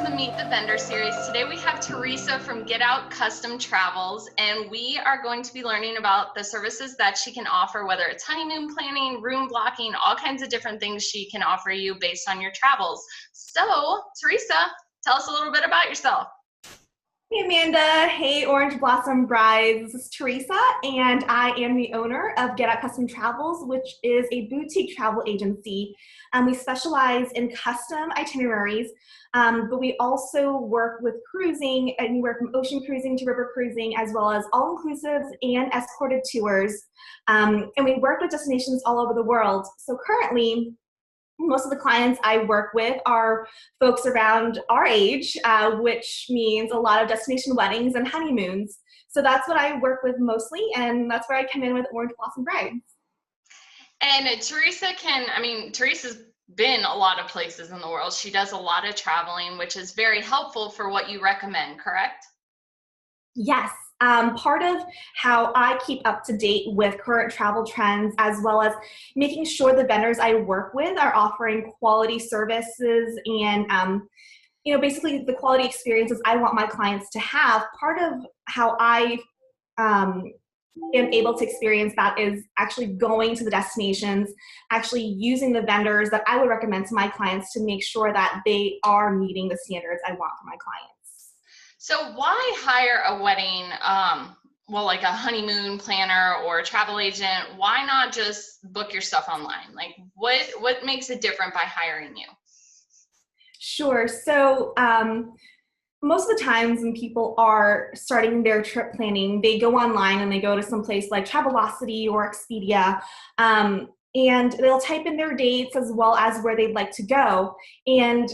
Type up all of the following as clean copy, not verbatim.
the Meet the Vendor series. Today we have Teresa from Get Out Custom Travels, and we are going to be learning about the services that she can offer, whether it's honeymoon planning, room blocking, all kinds of different things she can offer you based on your travels. So, Teresa, tell us a little bit about yourself. Hey Amanda, hey Orange Blossom Brides, this is Teresa and I am the owner of Get Out Custom Travels, which is a boutique travel agency. We specialize in custom itineraries, but we also work with cruising, anywhere from ocean cruising to river cruising, as well as all-inclusives and escorted tours. And we work with destinations all over the world. So currently, most of the clients I work with are folks around our age, which means a lot of destination weddings and honeymoons. So that's what I work with mostly, and that's where I come in with Orange Blossom Brides. And Teresa's been a lot of places in the world. She does a lot of traveling, which is very helpful for what you recommend, correct? Yes. Part of how I keep up to date with current travel trends, as well as making sure the vendors I work with are offering quality services and basically the quality experiences I want my clients to have. Part of how I am able to experience that is actually going to the destinations, actually using the vendors that I would recommend to my clients to make sure that they are meeting the standards I want for my clients. So why hire a wedding, like a honeymoon planner or a travel agent? Why not just book your stuff online? Like what makes it different by hiring you? Sure. So most of the times when people are starting their trip planning, they go online and they go to some place like Travelocity or Expedia, and they'll type in their dates as well as where they'd like to go. And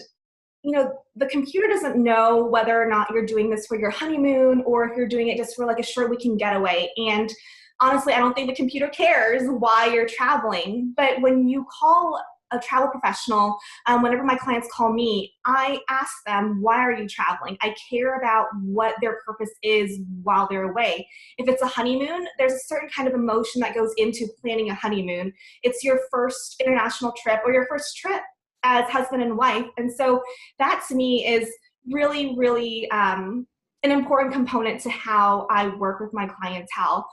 the computer doesn't know whether or not you're doing this for your honeymoon or if you're doing it just for like a short weekend getaway. And honestly, I don't think the computer cares why you're traveling. But when you call a travel professional, whenever my clients call me, I ask them, why are you traveling? I care about what their purpose is while they're away. If it's a honeymoon, there's a certain kind of emotion that goes into planning a honeymoon. It's your first international trip or your first trip as husband and wife. And so that to me is really, really an important component to how I work with my clientele.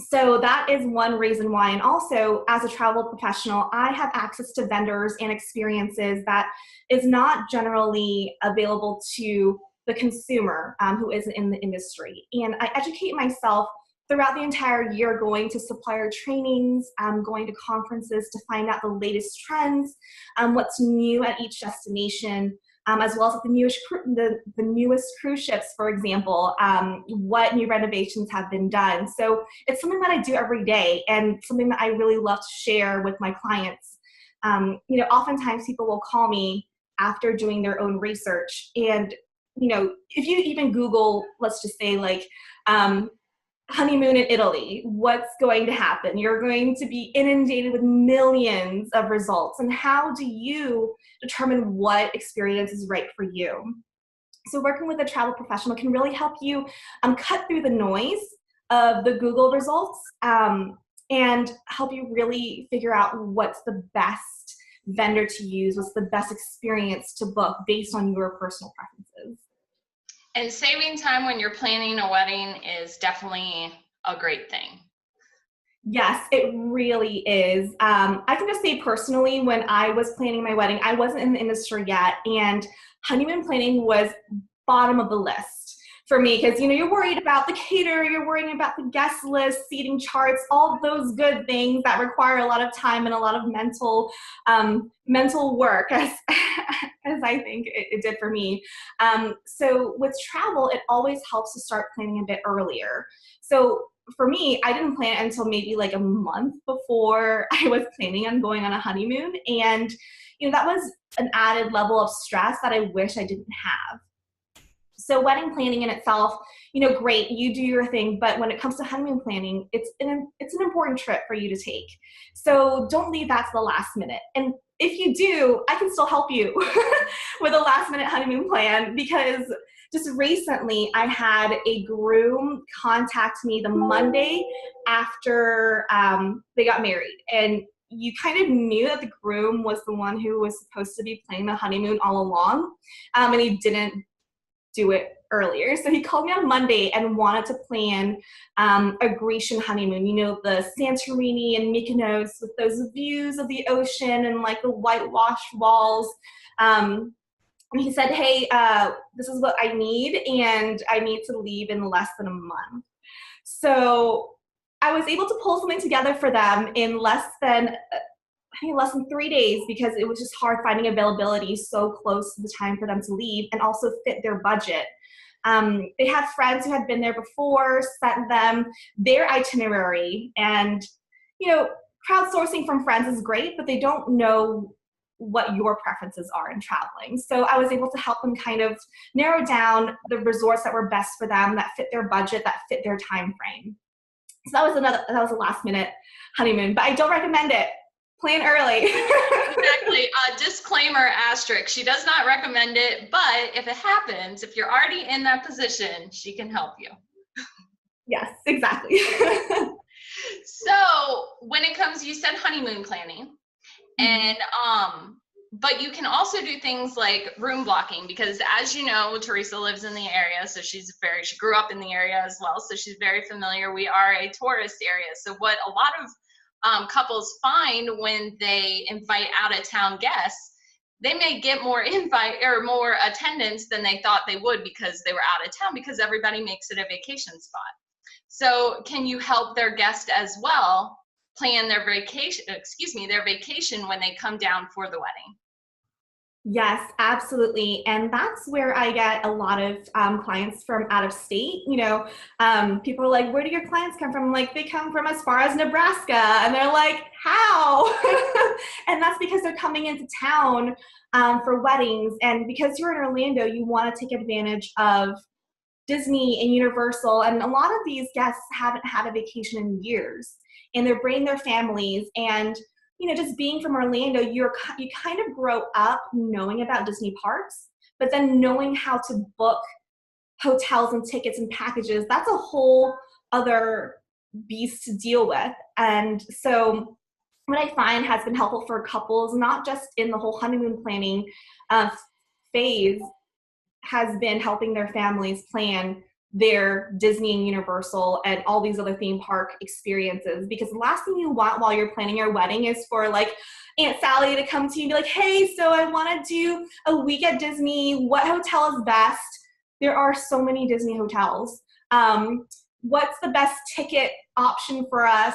So that is one reason why. And also, as a travel professional, I have access to vendors and experiences that is not generally available to the consumer who isn't in the industry. And I educate myself throughout the entire year, going to supplier trainings, going to conferences to find out the latest trends, what's new at each destination, as well as the newest cruise ships, for example, what new renovations have been done. So it's something that I do every day and something that I really love to share with my clients. Oftentimes people will call me after doing their own research. And, if you even Google, let's just say like, honeymoon in Italy, what's going to happen? You're going to be inundated with millions of results. And how do you determine what experience is right for you? So working with a travel professional can really help you cut through the noise of the Google results and help you really figure out what's the best vendor to use, what's the best experience to book based on your personal preferences. And saving time when you're planning a wedding is definitely a great thing. Yes, it really is. I can just say personally, when I was planning my wedding, I wasn't in the industry yet, and honeymoon planning was bottom of the list for me because, you're worried about the caterer, you're worrying about the guest list, seating charts, all those good things that require a lot of time and a lot of mental work, as I think it did for me. So with travel, it always helps to start planning a bit earlier. So for me, I didn't plan it until maybe like a month before I was planning on going on a honeymoon. And, that was an added level of stress that I wish I didn't have. So wedding planning in itself, great, you do your thing, but when it comes to honeymoon planning, it's an important trip for you to take. So don't leave that to the last minute. And if you do, I can still help you with a last minute honeymoon plan, because just recently I had a groom contact me the Monday after they got married. And you kind of knew that the groom was the one who was supposed to be planning the honeymoon all along, and he didn't do it earlier. So he called me on Monday and wanted to plan a Grecian honeymoon, you know, the Santorini and Mykonos with those views of the ocean and like the whitewashed walls. And he said, hey, this is what I need, and I need to leave in less than a month. So I was able to pull something together for them in less than 3 days, because it was just hard finding availability so close to the time for them to leave and also fit their budget. They had friends who had been there before, sent them their itinerary, and, you know, crowdsourcing from friends is great, but they don't know what your preferences are in traveling. So I was able to help them kind of narrow down the resorts that were best for them, that fit their budget, that fit their time frame. So that was a last minute honeymoon, but I don't recommend it. Plan early. Exactly. Disclaimer, asterisk. She does not recommend it, but if it happens, if you're already in that position, she can help you. Yes, exactly. So when it comes, you said honeymoon planning, and but you can also do things like room blocking, because as you know, Teresa lives in the area, so she grew up in the area as well, so she's very familiar. We are a tourist area, so what a lot of couples find when they invite out of town guests, they may get more invite or more attendance than they thought they would because they were out of town, because everybody makes it a vacation spot. So can you help their guest as well plan their vacation when they come down for the wedding? Yes, absolutely. And that's where I get a lot of clients from out of state. You know, people are like, where do your clients come from? Like, they come from as far as Nebraska. And they're like, how? And that's because they're coming into town for weddings. And because you're in Orlando, you want to take advantage of Disney and Universal. And a lot of these guests haven't had a vacation in years. And they're bringing their families. And you know, just being from Orlando, you kind of grow up knowing about Disney parks, but then knowing how to book hotels and tickets and packages, that's a whole other beast to deal with. And so what I find has been helpful for couples, not just in the whole honeymoon planning phase, has been helping their families plan their Disney and Universal and all these other theme park experiences. Because the last thing you want while you're planning your wedding is for like Aunt Sally to come to you and be like, hey, so I want to do a week at Disney. What hotel is best? There are so many Disney hotels. What's the best ticket option for us?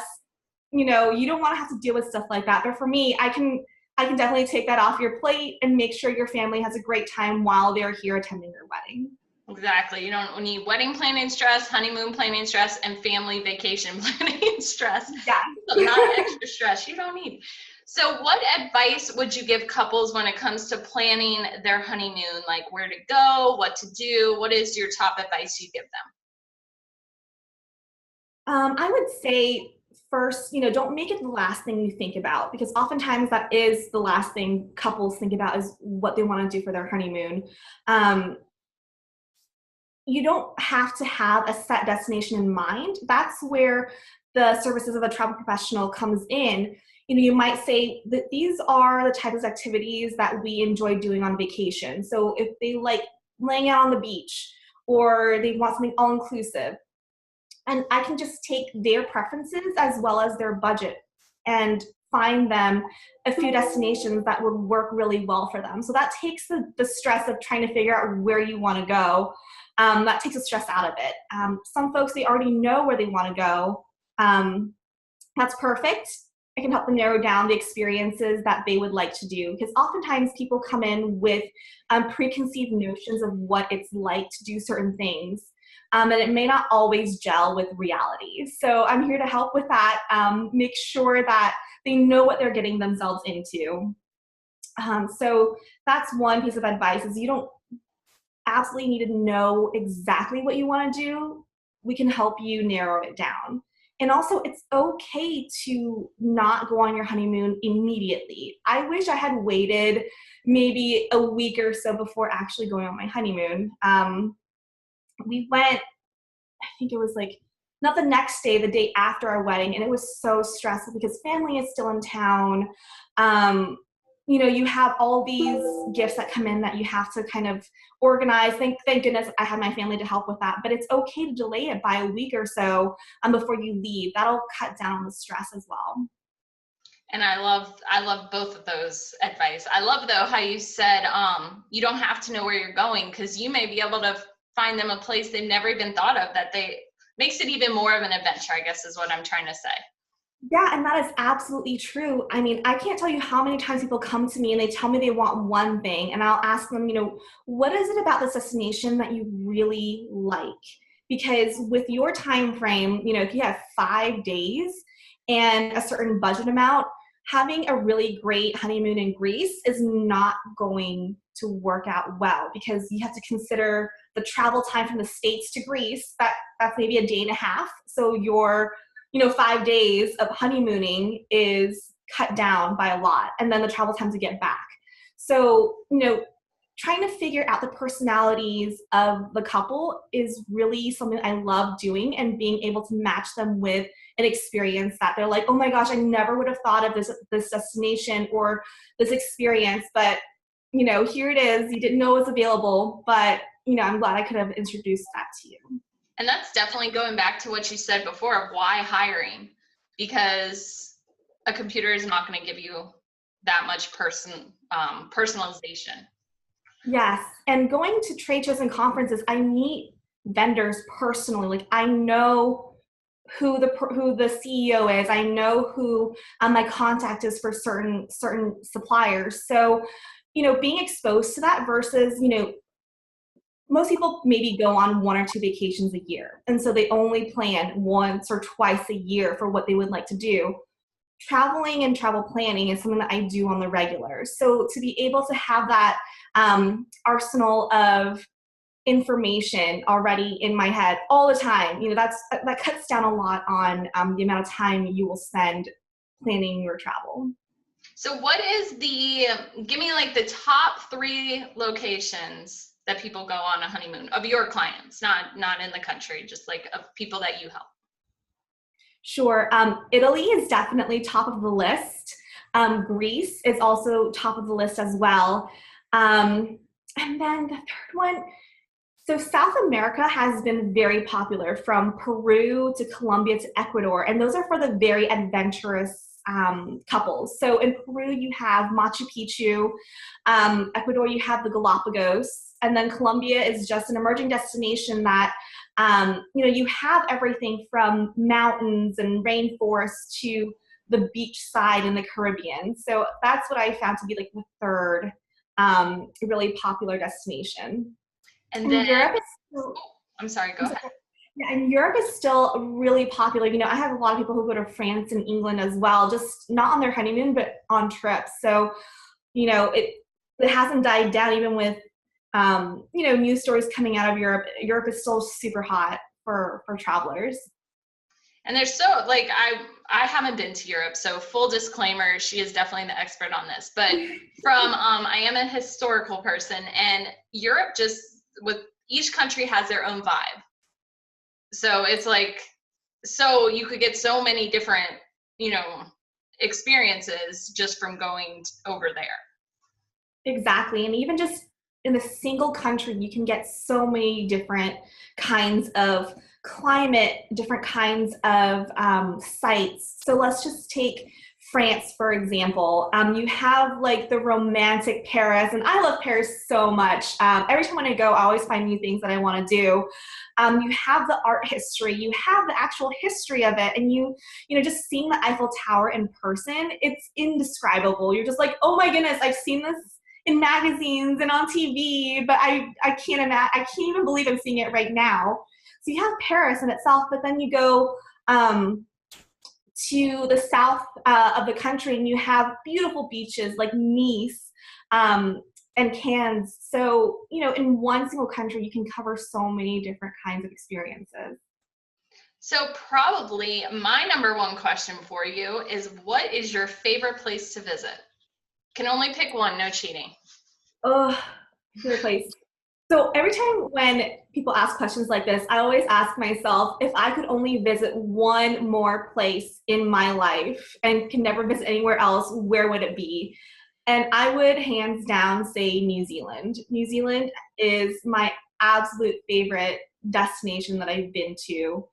You know, you don't want to have to deal with stuff like that. But for me, I can definitely take that off your plate and make sure your family has a great time while they're here attending your wedding. Exactly. You don't need wedding planning stress, honeymoon planning stress, and family vacation planning stress. Yeah. So not extra stress you don't need. So what advice would you give couples when it comes to planning their honeymoon? Like where to go, what to do? What is your top advice you give them? I would say first, you know, don't make it the last thing you think about, because oftentimes that is the last thing couples think about is what they want to do for their honeymoon. You don't have to have a set destination in mind. That's where the services of a travel professional comes in. You know, you might say that these are the types of activities that we enjoy doing on vacation. So if they like laying out on the beach, or they want something all-inclusive, and I can just take their preferences as well as their budget and find them a few destinations that would work really well for them. So that takes the stress of trying to figure out where you want to go. That takes the stress out of it. Some folks, they already know where they want to go. That's perfect. I can help them narrow down the experiences that they would like to do, because oftentimes people come in with preconceived notions of what it's like to do certain things. And it may not always gel with reality. So I'm here to help with that, make sure that they know what they're getting themselves into. So that's one piece of advice, is you don't absolutely need to know exactly what you want to do. We can help you narrow it down. And also, it's okay to not go on your honeymoon immediately. I wish I had waited maybe a week or so before actually going on my honeymoon. We went, I think it was like not the next day, the day after our wedding. And it was so stressful because family is still in town. You have all these gifts that come in that you have to kind of organize. Thank goodness I had my family to help with that. But it's okay to delay it by a week or so before you leave. That'll cut down on the stress as well. And I love both of those advice. I love though how you said you don't have to know where you're going, because you may be able to find them a place they've never even thought of, that they makes it even more of an adventure, I guess is what I'm trying to say. Yeah, and that is absolutely true. I mean, I can't tell you how many times people come to me and they tell me they want one thing, and I'll ask them, what is it about this destination that you really like? Because with your time frame, if you have 5 days and a certain budget amount, having a really great honeymoon in Greece is not going to work out well, because you have to consider the travel time from the States to Greece. That's maybe a day and a half. So your 5 days of honeymooning is cut down by a lot, and then the travel time to get back. So, trying to figure out the personalities of the couple is really something I love doing, and being able to match them with an experience that they're like, oh my gosh, I never would have thought of this destination or this experience, but here it is. You didn't know it was available, but I'm glad I could have introduced that to you. And that's definitely going back to what you said before of why hiring, because a computer is not going to give you that much personalization. Yes. And going to trade shows and conferences, I meet vendors personally. Like, I know who the CEO is. I know who my contact is for certain suppliers. So, being exposed to that versus, most people maybe go on 1 or 2 vacations a year. And so they only plan once or twice a year for what they would like to do. Traveling and travel planning is something that I do on the regular. So to be able to have that arsenal of information already in my head all the time, that cuts down a lot on the amount of time you will spend planning your travel. So give me like the top 3 locations that people go on a honeymoon of your clients, not in the country, just like of people that you help. Sure. Italy is definitely top of the list. Greece is also top of the list as well. And then the third one, so South America has been very popular, from Peru to Colombia to Ecuador, and those are for the very adventurous couples. So in Peru, you have Machu Picchu. Ecuador, you have the Galapagos. And then Colombia is just an emerging destination that, you have everything from mountains and rainforests to the beach side in the Caribbean. So that's what I found to be like the third really popular destination. And then Europe is still, I'm sorry, go ahead. Yeah, and Europe is still really popular. I have a lot of people who go to France and England as well, just not on their honeymoon, but on trips. So, it hasn't died down, even with, news stories coming out of Europe. Europe is still super hot for travelers. And there's so, like, I haven't been to Europe, so full disclaimer, she is definitely the expert on this. But I am a historical person, and Europe just, with each country has their own vibe. So it's like, so you could get so many different, experiences just from going over there. Exactly. And even just in a single country, you can get so many different kinds of climate, different kinds of sites. So let's just take France, for example. You have like the romantic Paris, and I love Paris so much. Every time when I go, I always find new things that I want to do. You have the art history, you have the actual history of it, and just seeing the Eiffel Tower in person, it's indescribable. You're just like, oh my goodness, I've seen this in magazines and on TV, but I can't even believe I'm seeing it right now. So you have Paris in itself, but then you go to the south of the country, and you have beautiful beaches like Nice and Cannes. So, in one single country, you can cover so many different kinds of experiences. So probably my number 1 question for you is, what is your favorite place to visit? Can only pick one, no cheating. Oh, favorite place. So every time when people ask questions like this, I always ask myself, if I could only visit one more place in my life and can never visit anywhere else, where would it be? And I would hands down say New Zealand. New Zealand is my absolute favorite destination that I've been to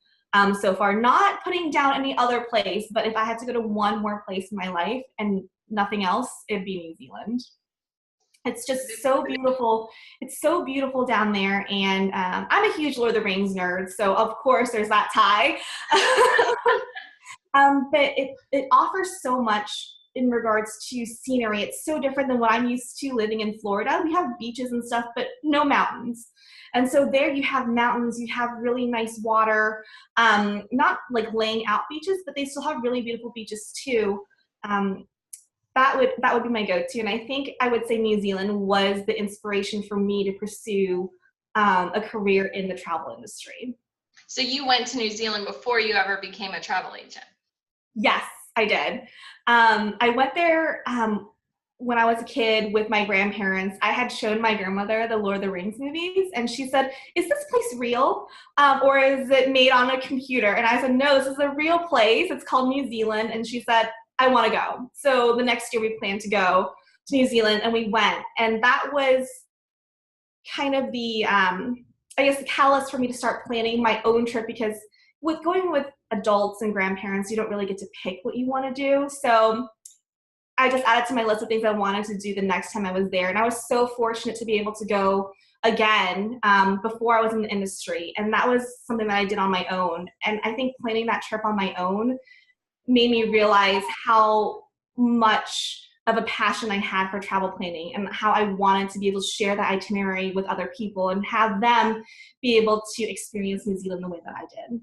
so far. Not putting down any other place, but if I had to go to one more place in my life and nothing else, it'd be New Zealand. It's just so beautiful. It's so beautiful down there. And I'm a huge Lord of the Rings nerd, so of course there's that tie. But it offers so much in regards to scenery. It's so different than what I'm used to living in Florida. We have beaches and stuff, but no mountains. And so there you have mountains, you have really nice water, not like laying out beaches, but they still have really beautiful beaches too. Um, that would be my go-to, and I think I would say New Zealand was the inspiration for me to pursue a career in the travel industry. So you went to New Zealand before you ever became a travel agent? Yes, I did. I went there when I was a kid with my grandparents. I had shown my grandmother the Lord of the Rings movies, and she said, "Is this place real, or is it made on a computer?" And I said, "No, this is a real place. It's called New Zealand." And she said, "I want to go." So the next year we planned to go to New Zealand, and we went. And that was kind of the, I guess, the catalyst for me to start planning my own trip, because with going with adults and grandparents, you don't really get to pick what you want to do. So I just added to my list of things I wanted to do the next time I was there. And I was so fortunate to be able to go again before I was in the industry. And that was something that I did on my own. And I think planning that trip on my own made me realize how much of a passion I had for travel planning, and how I wanted to be able to share that itinerary with other people and have them be able to experience New Zealand the way that I did.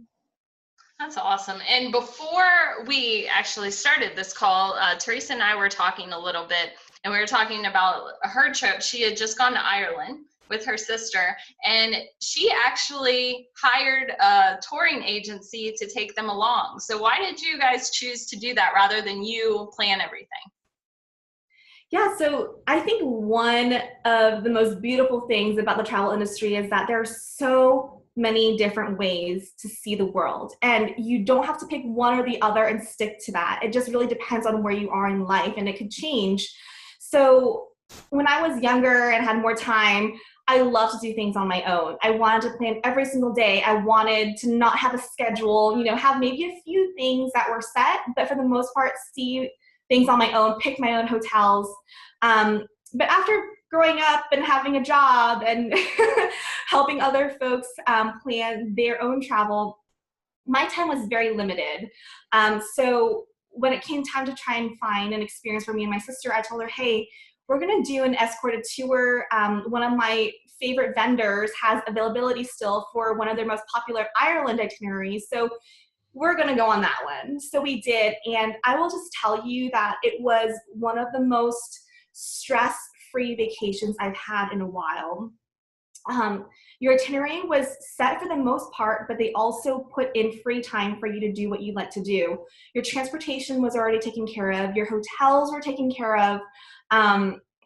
That's awesome. And before we actually started this call, Teresa and I were talking a little bit, and we were talking about her trip. She had just gone to Ireland with her sister, and she actually hired a touring agency to take them along. So why did you guys choose to do that rather than you plan everything? Yeah, so I think one of the most beautiful things about the travel industry is that there are so many different ways to see the world, and you don't have to pick one or the other and stick to that. It just really depends on where you are in life, and it could change. So when I was younger and had more time, I loved to do things on my own. I wanted to plan every single day. I wanted to not have a schedule, have maybe a few things that were set, but for the most part, see things on my own, pick my own hotels. But after growing up and having a job and helping other folks plan their own travel, my time was very limited. So when it came time to try and find an experience for me and my sister, I told her, "Hey, we're going to do an escorted tour. One of my favorite vendors has availability still for one of their most popular Ireland itineraries. So we're going to go on that one." So we did. And I will just tell you that it was one of the most stress-free vacations I've had in a while. Your itinerary was set for the most part, but they also put in free time for you to do what you like to do. Your transportation was already taken care of. Your hotels were taken care of.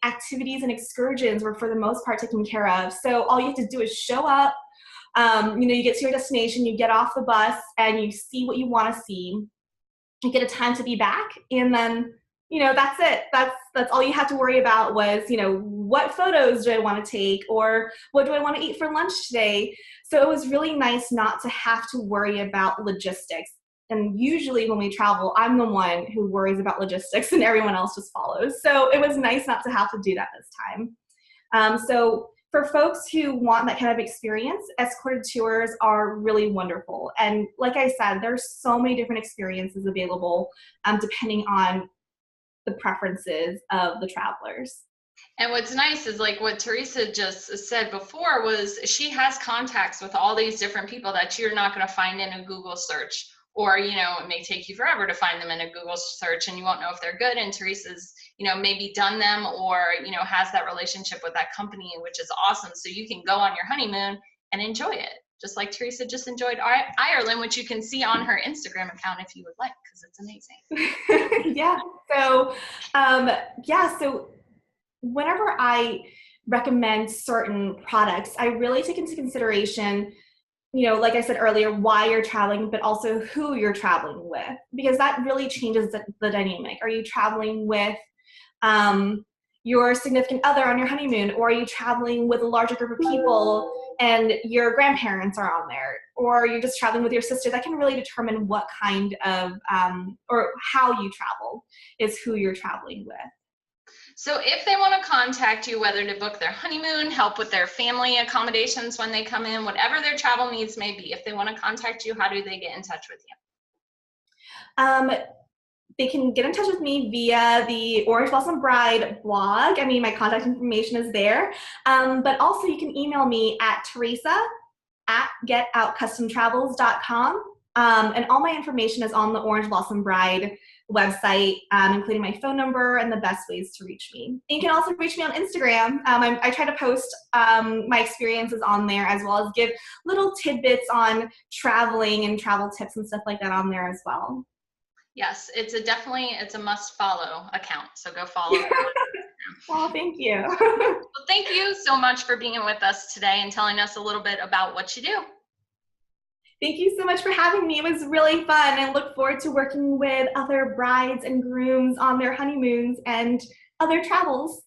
Activities and excursions were for the most part taken care of. So all you have to do is show up. You get to your destination, you get off the bus, and you see what you want to see. You get a time to be back, and then that's it. That's all you have to worry about was, what photos do I want to take, or what do I want to eat for lunch today? So it was really nice not to have to worry about logistics. And usually when we travel, I'm the one who worries about logistics and everyone else just follows. So it was nice not to have to do that this time. So for folks who want that kind of experience, escorted tours are really wonderful. And like I said, there's so many different experiences available depending on the preferences of the travelers. And what's nice is, like what Teresa just said before, was she has contacts with all these different people that you're not going to find in a Google search, or it may take you forever to find them in a Google search, and you won't know if they're good. And Teresa's maybe done them, or has that relationship with that company, which is awesome. So you can go on your honeymoon and enjoy it, just like Teresa just enjoyed Ireland, which you can see on her Instagram account if you would like, because it's amazing. Yeah. So whenever I recommend certain products. I really take into consideration, like I said earlier, why you're traveling, but also who you're traveling with, because that really changes the dynamic. Are you traveling with your significant other on your honeymoon, or are you traveling with a larger group of people and your grandparents are on there, or you're just traveling with your sister? That can really determine what kind of, or how you travel is who you're traveling with. So if they want to contact you, whether to book their honeymoon, help with their family accommodations when they come in, whatever their travel needs may be, if they want to contact you, how do they get in touch with you? They can get in touch with me via the Orange Blossom Bride blog. I mean, my contact information is there. But also you can email me at teresa@getoutcustomtravels.com. And all my information is on the Orange Blossom Bride website, including my phone number and the best ways to reach me. And you can also reach me on Instagram. I try to post my experiences on there, as well as give little tidbits on traveling and travel tips and stuff like that on there as well. Yes, it's a must follow account. So go follow. Well, thank you. Well, thank you so much for being with us today and telling us a little bit about what you do. Thank you so much for having me. It was really fun. I look forward to working with other brides and grooms on their honeymoons and other travels.